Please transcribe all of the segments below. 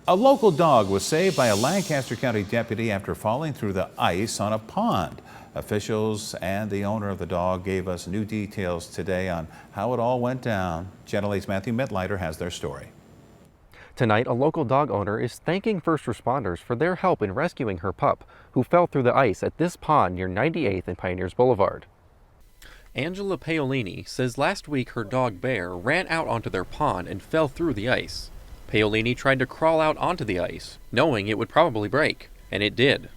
A local dog was saved by a Lancaster County deputy after falling through the ice on a pond. Officials and the owner of the dog gave us new details today on how it all went down. Channel 8's Matthew Mittleiter has their story. Tonight, a local dog owner is thanking first responders for their help in rescuing her pup, who fell through the ice at this pond near 98th and Pioneers Boulevard. Angela Paolini says last week her dog Bear ran out onto their pond and fell through the ice. Paolini tried to crawl out onto the ice, knowing it would probably break, and it did.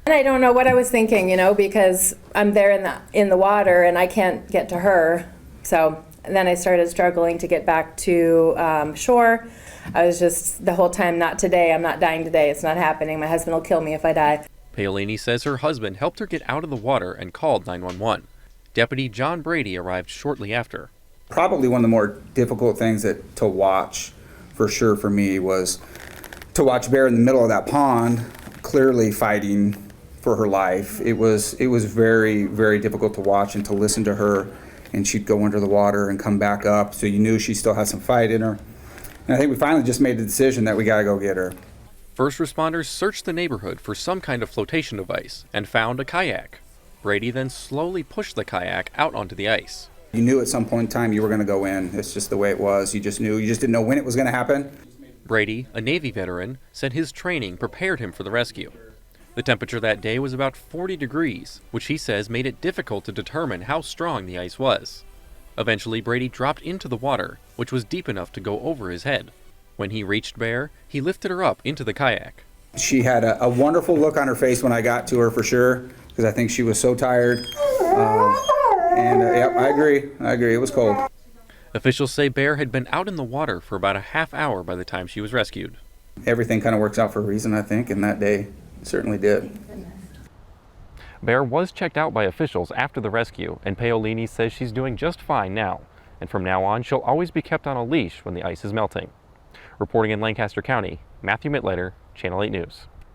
And I don't know what I was thinking, because I'm there in the water and I can't get to her. So then I started struggling to get back to shore. I was just the whole time, not today, I'm not dying today, it's not happening, my husband will kill me if I die. Paolini says her husband helped her get out of the water and called 911. Deputy John Brady arrived shortly after. Probably one of the more difficult things to watch, for sure for me, was to watch Bear in the middle of that pond, clearly fighting for her life. It was very, very difficult to watch and to listen to her, and she'd go under the water and come back up, so you knew she still had some fight in her. And I think we finally just made the decision that we gotta go get her. First responders searched the neighborhood for some kind of flotation device and found a kayak. Brady then slowly pushed the kayak out onto the ice. You knew at some point in time you were gonna go in. It's just the way it was. You just knew. You just didn't know when it was gonna happen. Brady, a Navy veteran, said his training prepared him for the rescue. The temperature that day was about 40 degrees, which he says made it difficult to determine how strong the ice was. Eventually, Brady dropped into the water, which was deep enough to go over his head. When he reached Bear, he lifted her up into the kayak. She had a wonderful look on her face when I got to her, for sure, because I think she was so tired. Yep, I agree. It was cold. Officials say Bear had been out in the water for about a half hour by the time she was rescued. Everything kind of works out for a reason, I think, and that day it certainly did. Bear was checked out by officials after the rescue, and Paolini says she's doing just fine now. And from now on, she'll always be kept on a leash when the ice is melting. Reporting in Lancaster County, Matthew Mittleiter, Channel 8 News.